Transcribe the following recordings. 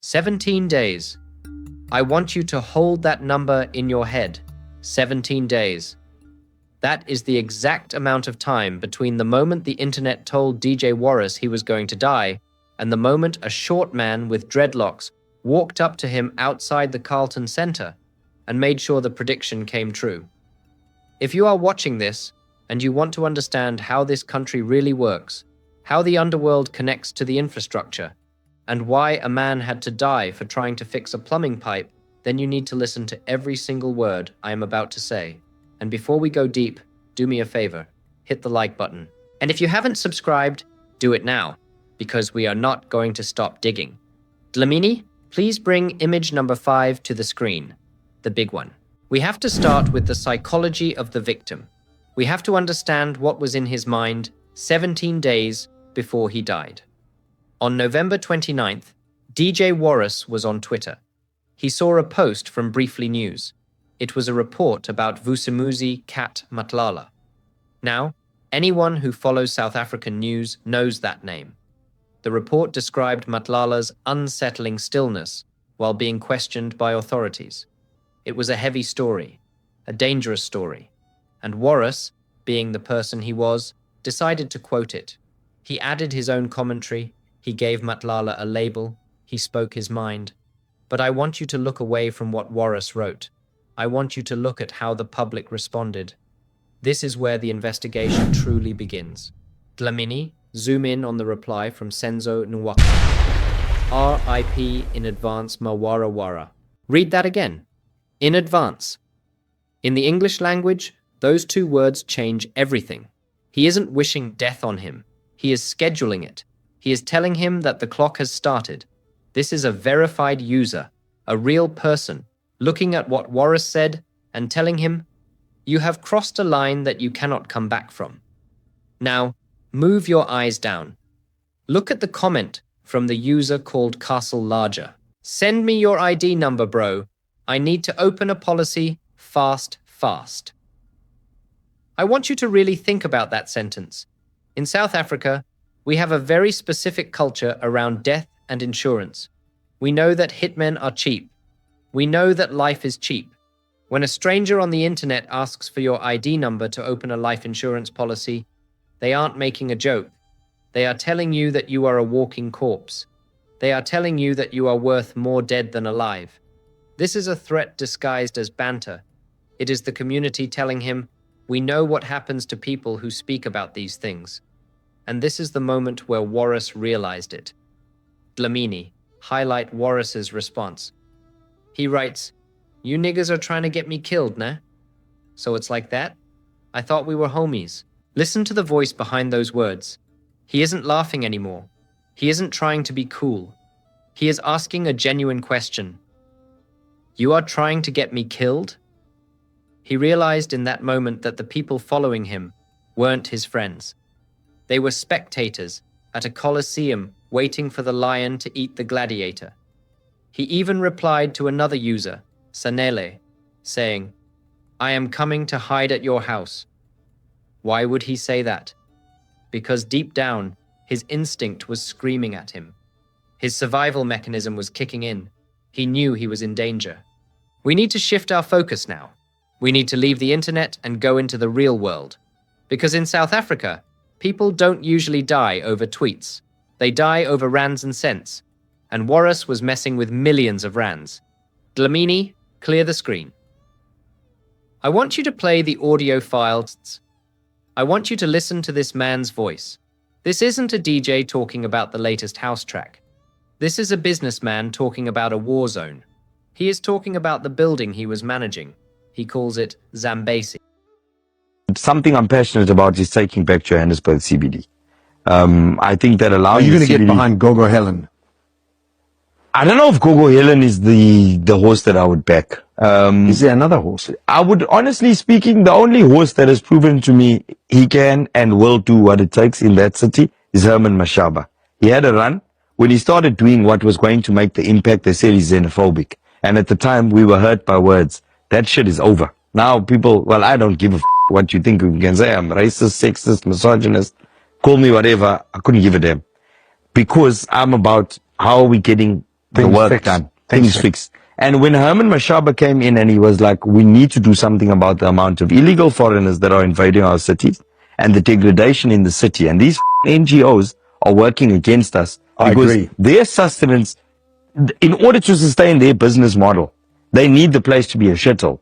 17 days. I want you to hold that number in your head. 17 days. That is the exact amount of time between the moment the internet told DJ Warras he was going to die and the moment a short man with dreadlocks walked up to him outside the Carlton Centre and made sure the prediction came true. If you are watching this and you want to understand how this country really works, how the underworld connects to the infrastructure, and why a man had to die for trying to fix a plumbing pipe, then you need to listen to every single word I am about to say. And before we go deep, do me a favor, hit the like button. And if you haven't subscribed, do it now, because we are not going to stop digging. Dlamini, please bring image number 5 to the screen, the big one. We have to start with the psychology of the victim. We have to understand what was in his mind 17 days before he died. On November 29th, DJ Warras was on Twitter. He saw a post from Briefly News. It was a report about Vusimuzi Cat Matlala. Now, anyone who follows South African news knows that name. The report described Matlala's unsettling stillness while being questioned by authorities. It was a heavy story, a dangerous story, and Warras, being the person he was, decided to quote it. He added his own commentary, he gave Matlala a label, he spoke his mind. But I want you to look away from what Warras wrote. I want you to look at how the public responded. This is where the investigation truly begins. Dlamini, zoom in on the reply from Senzo Nwaka. R.I.P. in advance Mawara Wara. Read that again. In advance. In the English language, those two words change everything. He isn't wishing death on him. He is scheduling it. He is telling him that the clock has started. This is a verified user, a real person, looking at what Warras said and telling him, you have crossed a line that you cannot come back from. Now, move your eyes down. Look at the comment from the user called Castle Larger. Send me your ID number, bro. I need to open a policy fast. I want you to really think about that sentence. In South Africa, we have a very specific culture around death and insurance. We know that hitmen are cheap. We know that life is cheap. When a stranger on the internet asks for your ID number to open a life insurance policy, they aren't making a joke. They are telling you that you are a walking corpse. They are telling you that you are worth more dead than alive. This is a threat disguised as banter. It is the community telling him, we know what happens to people who speak about these things. And this is the moment where Warras realized it. Dlamini, highlight Warras's response. He writes, you niggas are trying to get me killed, nah? So it's like that? I thought we were homies. Listen to the voice behind those words. He isn't laughing anymore. He isn't trying to be cool. He is asking a genuine question. You are trying to get me killed? He realized in that moment that the people following him weren't his friends. They were spectators at a coliseum waiting for the lion to eat the gladiator. He even replied to another user, Sanele, saying, I am coming to hide at your house. Why would he say that? Because deep down, his instinct was screaming at him. His survival mechanism was kicking in. He knew he was in danger. We need to shift our focus now. We need to leave the internet and go into the real world. Because in South Africa, people don't usually die over tweets. They die over rands and cents. And Warras was messing with millions of rands. Dlamini, clear the screen. I want you to play the audio files. I want you to listen to this man's voice. This isn't a DJ talking about the latest house track. This is a businessman talking about a war zone. He is talking about the building he was managing. He calls it Zambesi. Something I'm passionate about is taking back Johannesburg CBD. I think that allows. Are you going to get behind Gogo Helen? I don't know if Gogo Helen is the horse that I would back. Is there another horse? I would, honestly speaking, the only horse that has proven to me he can and will do what it takes in that city is Herman Mashaba. He had a run. When he started doing what was going to make the impact, they said he's xenophobic. And at the time, we were hurt by words. That shit is over. Now people, well, I don't give a what you think you can say. I'm racist, sexist, misogynist. Call me whatever. I couldn't give a damn. Because I'm about how are we getting the work fixed. done. Things Things fixed. And when Herman Mashaba came in and he was like, we need to do something about the amount of illegal foreigners that are invading our cities and the degradation in the city. And these NGOs are working against us. I Because agree. their sustenance, in order to sustain their business model, they need the place to be a shithole.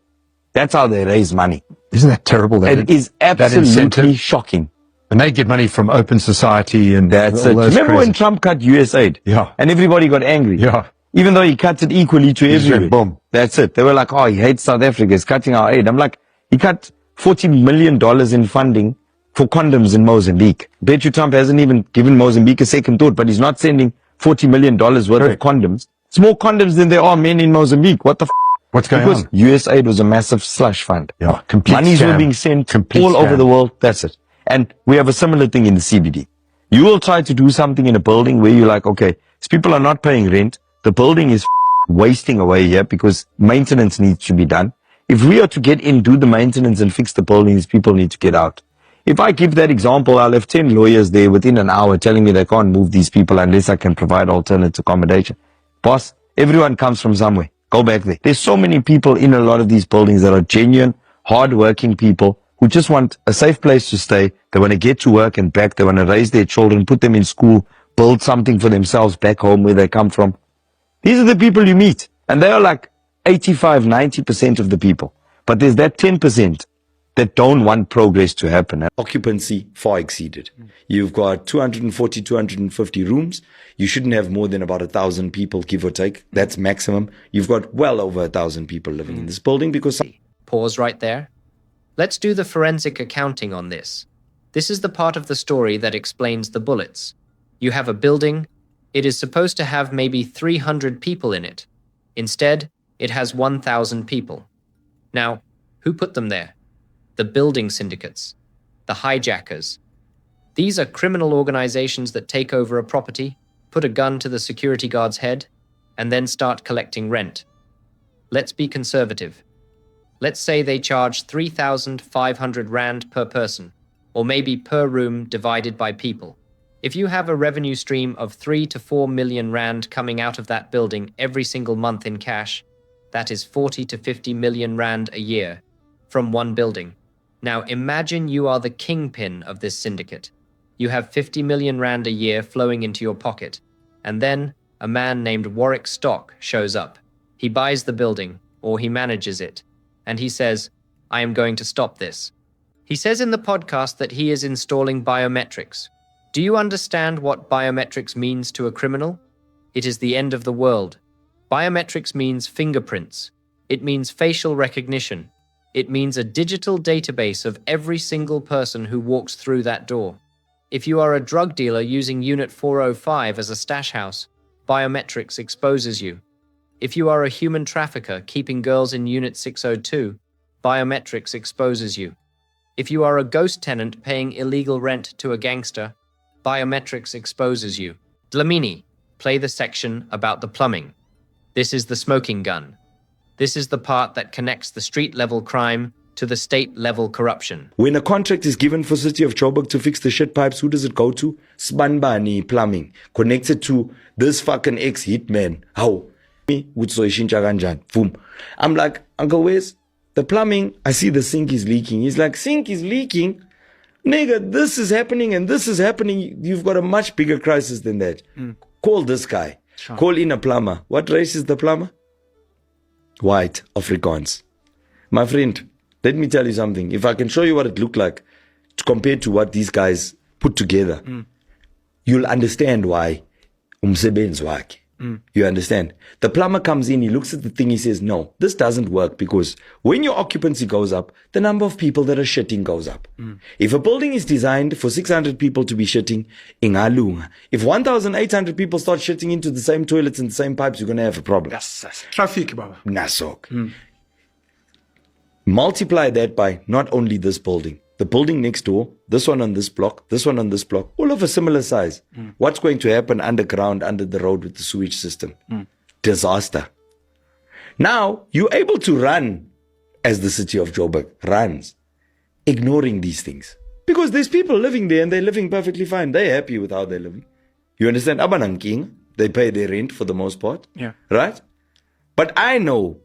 That's how they raise money. Isn't that terrible? It is absolutely incentive? shocking. And they get money from Open Society and That's all it. those Remember when crazy- Trump cut USAID? Yeah. And everybody got angry. Yeah. Even though he cut it equally to Just everywhere. boom. That's it. They were like, oh, he hates South Africa. He's cutting our aid. I'm like, he cut $40 million in funding for condoms in Mozambique. Bet you Trump hasn't even given Mozambique a second thought, but he's not sending $40 million worth Correct. of condoms. It's more condoms than there are men in Mozambique. What the f? What's going Because on? USAID was a massive slush fund. Yeah, complete Monies scam. were being sent Complete all over scam. the world. That's it. And we have a similar thing in the CBD. You will try to do something in a building where you're like, okay, these people are not paying rent. The building is wasting away here because maintenance needs to be done. If we are to get in, do the maintenance and fix the building, these people need to get out. If I give that example, I'll have 10 lawyers there within an hour telling me they can't move these people unless I can provide alternate accommodation. Boss, everyone comes from somewhere. Go back there. There's so many people in a lot of these buildings that are genuine, hard-working people who just want a safe place to stay. They want to get to work and back. They want to raise their children, put them in school, build something for themselves back home where they come from. These are the people you meet. And they are like 85, 90% of the people. But there's that 10% that don't want progress to happen. Occupancy far exceeded. You've got 240, 250 rooms. You shouldn't have more than about 1,000 people, give or take. That's maximum. You've got well over 1,000 people living in this building because Pause right there. Let's do the forensic accounting on this. This is the part of the story that explains the bullets. You have a building. It is supposed to have maybe 300 people in it. Instead, it has 1,000 people. Now, who put them there? The building syndicates, the hijackers. These are criminal organizations that take over a property, put a gun to the security guard's head, and then start collecting rent. Let's be conservative. Let's say they charge 3,500 Rand per person, or maybe per room divided by people. If you have a revenue stream of 3 to 4 million Rand coming out of that building every single month in cash, that is 40 to 50 million Rand a year from one building. Now imagine you are the kingpin of this syndicate. You have 50 million Rand a year flowing into your pocket, and then a man named Warwick Stock shows up. He buys the building, or he manages it, and he says, I am going to stop this. He says in the podcast that he is installing biometrics. Do you understand what biometrics means to a criminal? It is the end of the world. Biometrics means fingerprints. It means facial recognition. It means a digital database of every single person who walks through that door. If you are a drug dealer using Unit 405 as a stash house, biometrics exposes you. If you are a human trafficker keeping girls in Unit 602, biometrics exposes you. If you are a ghost tenant paying illegal rent to a gangster, biometrics exposes you. Dlamini, play the section about the plumbing. This is the smoking gun. This is the part that connects the street-level crime to the state-level corruption. when a contract is given for City of Joburg to fix the shit pipes, who does it go to? Sbanbani Plumbing. Connected to this fucking ex-hitman. How? Me, Wutsoishincha kanjani? Boom. I'm like, Uncle Wes, the plumbing, I see the sink is leaking. He's like, sink is leaking? Nigga, this is happening and this is happening. You've got a much bigger crisis than that. Call this guy. Sure. Call in a plumber. What race is the plumber? White, Afrikaans. My friend, let me tell you something. If I can show you what it looked like compared to what these guys put together, you'll understand why umsebenzi wakhe. You understand? The plumber comes in, he looks at the thing, he says, no, this doesn't work because when your occupancy goes up, the number of people that are shitting goes up. If a building is designed for 600 people to be shitting, ingalunga. If 1,800 people start shitting into the same toilets and the same pipes, you're going to have a problem. Traffic, Baba. Nasok. Multiply that by not only this building, the building next door, this one on this block, this one on this block, all of a similar size. What's going to happen underground, under the road with the sewage system? Disaster. Now, you're able to run as the City of Joburg runs, ignoring these things. Because there's people living there and they're living perfectly fine. They're happy with how they're living. You understand? Abananking, They pay their rent for the most part. Yeah. Right? But I know,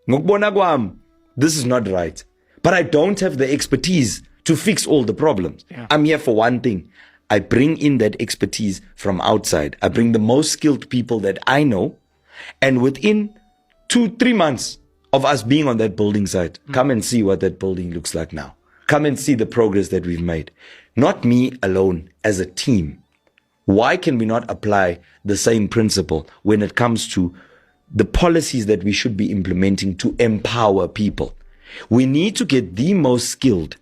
ngokubona kwami, this is not right. But I don't have the expertise to fix all the problems. Yeah. I'm here for one thing. I bring in that expertise from outside. I bring the most skilled people that I know. And within 2-3 months of us being on that building site, come and see what that building looks like now. Come and see the progress that we've made. Not me alone, as a team. Why can we not apply the same principle when it comes to the policies that we should be implementing to empower people? We need to get the most skilled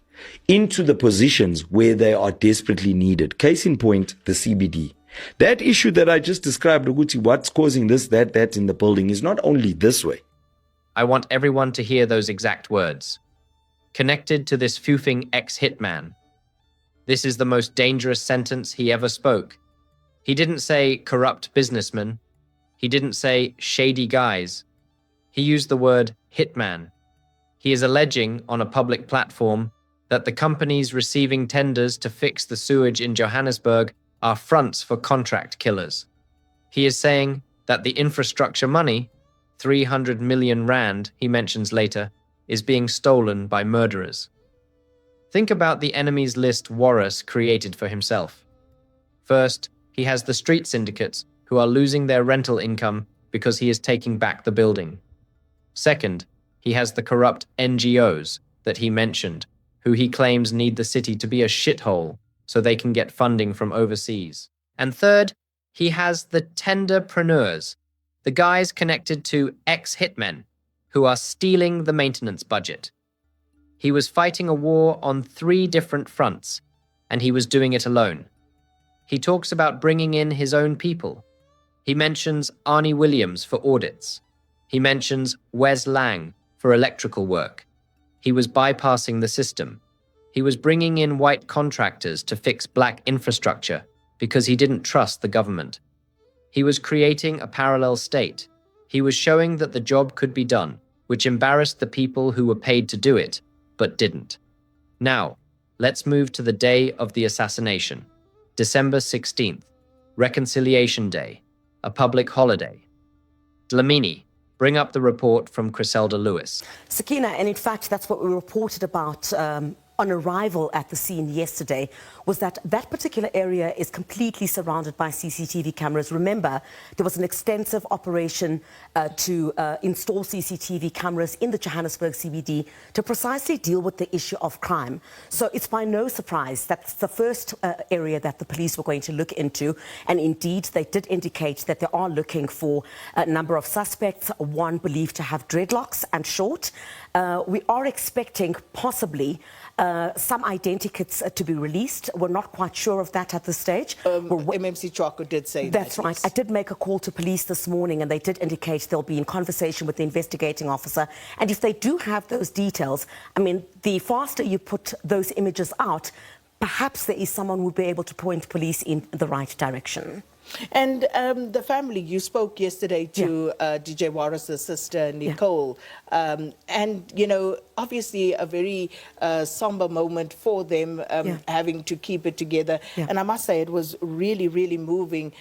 into the positions where they are desperately needed. Case in point, the CBD. That issue that I just described, Uguti, what's causing this, that in the building is not only this way. I want everyone to hear those exact words. Connected to this foofing ex-hitman. This is the most dangerous sentence he ever spoke. He didn't say corrupt businessman. He didn't say shady guys. He used the word hitman. He is alleging on a public platform that the companies receiving tenders to fix the sewage in Johannesburg are fronts for contract killers. He is saying that the infrastructure money, 300 million rand, he mentions later, is being stolen by murderers. Think about the enemies list Warras created for himself. First, he has the street syndicates who are losing their rental income because he is taking back the building. Second, he has the corrupt NGOs that he mentioned, who he claims need the city to be a shithole so they can get funding from overseas. And third, he has the tenderpreneurs, the guys connected to ex-hitmen who are stealing the maintenance budget. He was fighting a war on 3 different fronts, and he was doing it alone. He talks about bringing in his own people. He mentions Arnie Williams for audits. He mentions Wes Lang for electrical work. He was bypassing the system. He was bringing in white contractors to fix black infrastructure because he didn't trust the government. He was creating a parallel state. He was showing that the job could be done, which embarrassed the people who were paid to do it, but didn't. Now, let's move to the day of the assassination, December 16th, Reconciliation Day, a public holiday. Dlamini, bring up the report from Griselda Lewis. Sakina, and in fact, that's what we reported about on arrival at the scene yesterday, was that that particular area is completely surrounded by CCTV cameras. Remember, there was an extensive operation to install CCTV cameras in the Johannesburg CBD to precisely deal with the issue of crime. So it's by no surprise that's the first area that the police were going to look into. And indeed, they did indicate that they are looking for a number of suspects, one believed to have dreadlocks and short. We are expecting possibly some identikits to be released. We're not quite sure of that at this stage. MMC Chwako did say that. That's right. I did make a call to police this morning and they did indicate they'll be in conversation with the investigating officer. And if they do have those details, I mean, the faster you put those images out, perhaps there is someone who will be able to point police in the right direction. And the family, you spoke yesterday to DJ Warras' sister, Nicole. And, you know, obviously a very somber moment for them, having to keep it together. And I must say it was really, really moving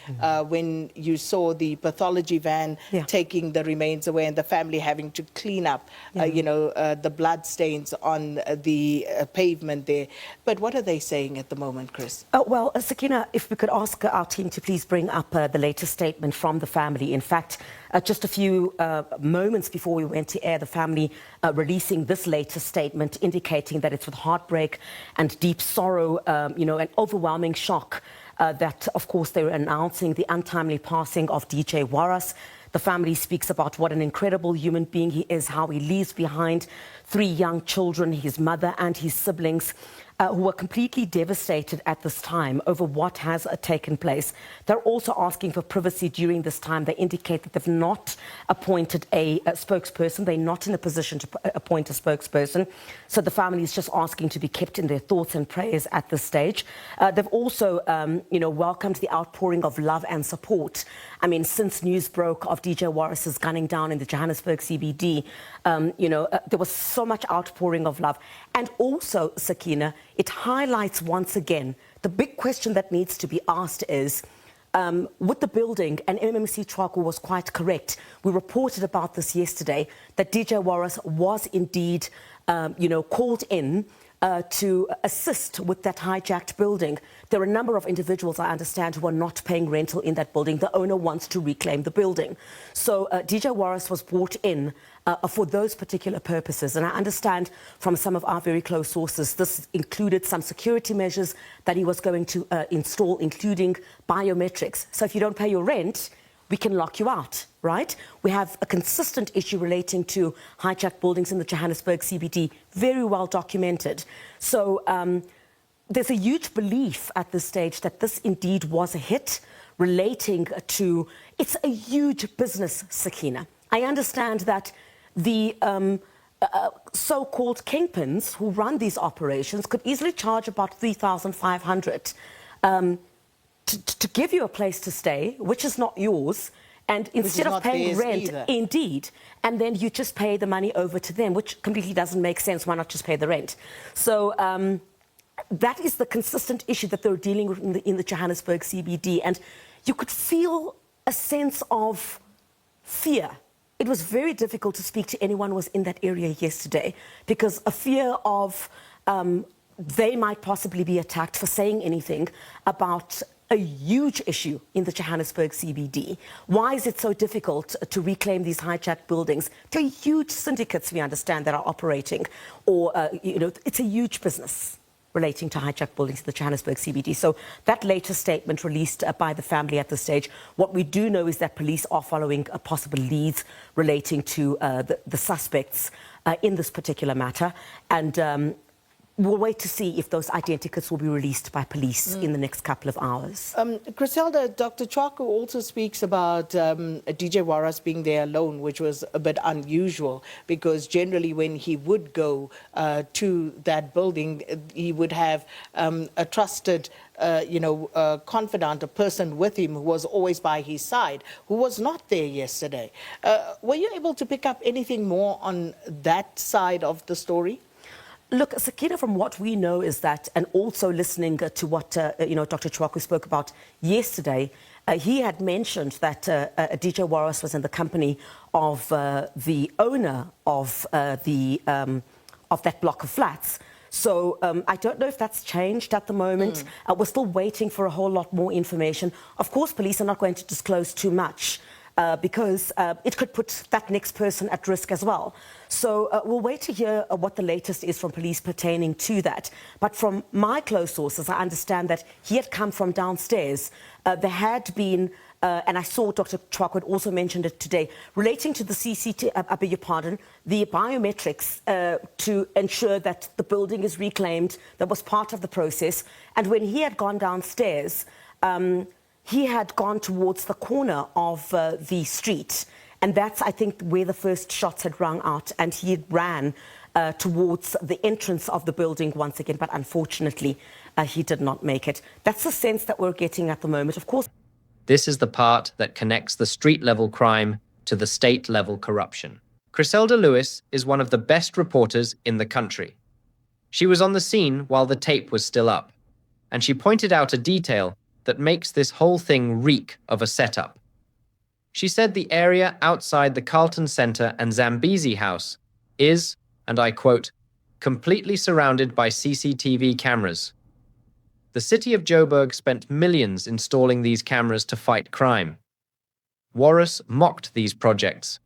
when you saw the pathology van taking the remains away and the family having to clean up, you know, the blood stains on the pavement there. But what are they saying at the moment, Chris? Well, Sakina, if we could ask our team to please bring up the latest statement from the family. In fact, just a few moments before we went to air, the family releasing this latest statement indicating that it's with heartbreak and deep sorrow, you know, an overwhelming shock that, of course, they were announcing the untimely passing of DJ Warras. The family speaks about what an incredible human being he is, how he leaves behind 3 young children, his mother and his siblings, who are completely devastated at this time over what has taken place. They're also asking for privacy during this time. They indicate that they've not appointed a spokesperson. They're not in a position to appoint a spokesperson. So the family is just asking to be kept in their thoughts and prayers at this stage. They've also, you know, welcomed the outpouring of love and support. I mean, since news broke of DJ Warras' gunning down in the Johannesburg CBD, you know, there was so much outpouring of love. And also, Sakina, it highlights once again, the big question that needs to be asked is, with the building, and MMC Chwako was quite correct. We reported about this yesterday, that DJ Warras was indeed, called in to assist with that hijacked building. There are a number of individuals, I understand, who are not paying rental in that building. The owner wants to reclaim the building. So DJ Warras was brought in for those particular purposes. And I understand from some of our very close sources, this included some security measures that he was going to install, including biometrics. So if you don't pay your rent, we can lock you out, right? We have a consistent issue relating to hijacked buildings in the Johannesburg CBD, very well documented. So there's a huge belief at this stage that this indeed was a hit relating to, it's a huge business, Sakina. I understand that the so-called kingpins who run these operations could easily charge about 3,500 to give you a place to stay, which is not yours, and instead of paying rent, either. Indeed, and then you just pay the money over to them, which completely doesn't make sense. Why not just pay the rent? So that is the consistent issue that they're dealing with in the Johannesburg CBD, and you could feel a sense of fear. It was very difficult to speak to anyone who was in that area yesterday, because a fear of they might possibly be attacked for saying anything about a huge issue in the Johannesburg CBD. Why is it so difficult to reclaim these hijacked buildings? There are huge syndicates, we understand, that are operating, or, it's a huge business relating to hijacked buildings in the Johannesburg CBD. So that latest statement released by the family at this stage, what we do know is that police are following possible leads relating to the suspects in this particular matter. And we'll wait to see if those identikits will be released by police in the next couple of hours. Griselda, Dr. Chwako also speaks about DJ Warras being there alone, which was a bit unusual, because generally when he would go to that building, he would have a trusted confidant, a person with him who was always by his side, who was not there yesterday. Were you able to pick up anything more on that side of the story? Look, Sakina, from what we know is that, and also listening to what Dr. Chwako spoke about yesterday, he had mentioned that DJ Warras was in the company of the owner of that block of flats. So I don't know if that's changed at the moment. We're still waiting for a whole lot more information. Of course, police are not going to disclose too much, because it could put that next person at risk as well. So we'll wait to hear what the latest is from police pertaining to that. But from my close sources, I understand that he had come from downstairs. There had been, and I saw Dr. Chwako had also mentioned it today, relating to the the biometrics to ensure that the building is reclaimed. That was part of the process. And when he had gone downstairs, he had gone towards the corner of the street. And that's, I think, where the first shots had rung out. And he ran towards the entrance of the building once again. But unfortunately, he did not make it. That's the sense that we're getting at the moment. Of course. This is the part that connects the street-level crime to the state-level corruption. Griselda Lewis is one of the best reporters in the country. She was on the scene while the tape was still up. And she pointed out a detail that makes this whole thing reek of a setup. She said the area outside the Carlton Centre and Zambezi House is, and I quote, completely surrounded by CCTV cameras. The city of Joburg spent millions installing these cameras to fight crime. Warras mocked these projects.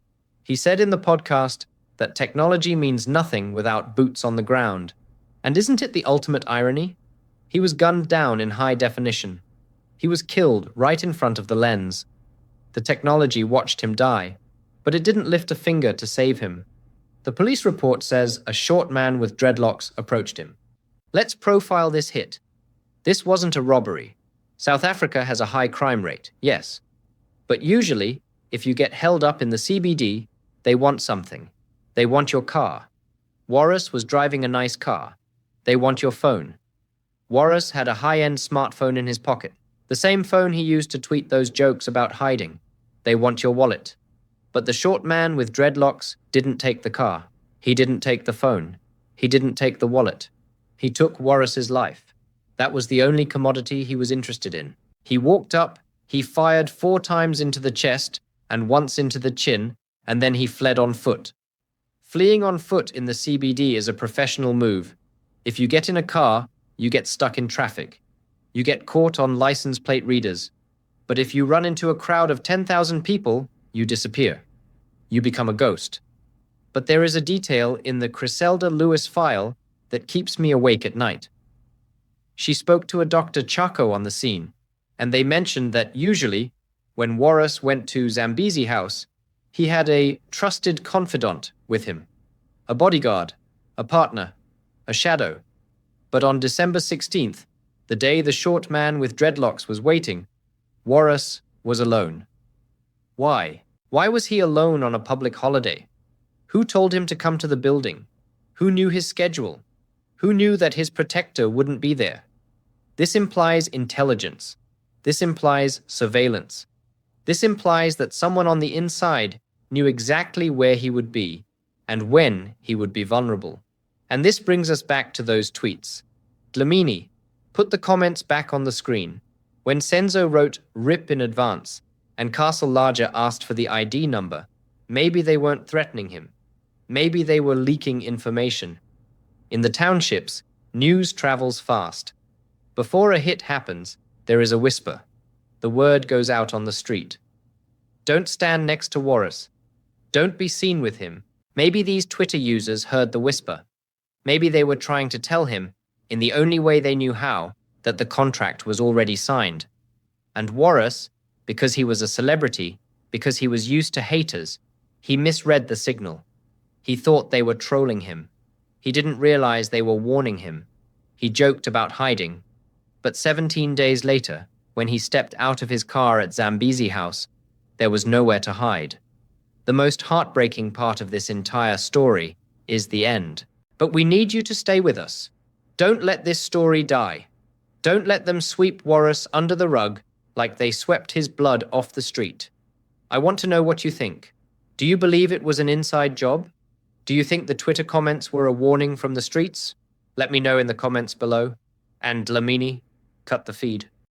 He said in the podcast that technology means nothing without boots on the ground. And isn't it the ultimate irony? He was gunned down in high definition. He was killed right in front of the lens. The technology watched him die, but it didn't lift a finger to save him. The police report says a short man with dreadlocks approached him. Let's profile this hit. This wasn't a robbery. South Africa has a high crime rate, yes. But usually, if you get held up in the CBD, they want something. They want your car. Warras was driving a nice car. They want your phone. Warras had a high-end smartphone in his pocket. The same phone he used to tweet those jokes about hiding. They want your wallet. But the short man with dreadlocks didn't take the car. He didn't take the phone. He didn't take the wallet. He took Warras's life. That was the only commodity he was interested in. He walked up, He fired 4 times into the chest and once into the chin, and then he fled on foot. Fleeing on foot in the CBD is a professional move. If you get in a car, you get stuck in traffic. You get caught on license plate readers. But if you run into a crowd of 10,000 people, you disappear. You become a ghost. But there is a detail in the Griselda Lewis file that keeps me awake at night. She spoke to a Dr. Chaco on the scene, and they mentioned that usually, when Warras went to Zambezi house, he had a trusted confidant with him, a bodyguard, a partner, a shadow. But on December 16th, the day the short man with dreadlocks was waiting, Warras was alone. Why? Why was he alone on a public holiday? Who told him to come to the building? Who knew his schedule? Who knew that his protector wouldn't be there? This implies intelligence. This implies surveillance. This implies that someone on the inside knew exactly where he would be and when he would be vulnerable. And this brings us back to those tweets. Dlamini, put the comments back on the screen. When Senzo wrote "RIP" in advance and Castle Larger asked for the ID number, maybe they weren't threatening him. Maybe they were leaking information. In the townships, news travels fast. Before a hit happens, there is a whisper. The word goes out on the street. Don't stand next to Warras. Don't be seen with him. Maybe these Twitter users heard the whisper. Maybe they were trying to tell him, in the only way they knew how, that the contract was already signed. And Warras, because he was a celebrity, because he was used to haters, he misread the signal. He thought they were trolling him. He didn't realize they were warning him. He joked about hiding. But 17 days later, when he stepped out of his car at Zambezi house, there was nowhere to hide. The most heartbreaking part of this entire story is the end. But we need you to stay with us. Don't let this story die. Don't let them sweep Warras under the rug like they swept his blood off the street. I want to know what you think. Do you believe it was an inside job? Do you think the Twitter comments were a warning from the streets? Let me know in the comments below. And Dlamini, cut the feed.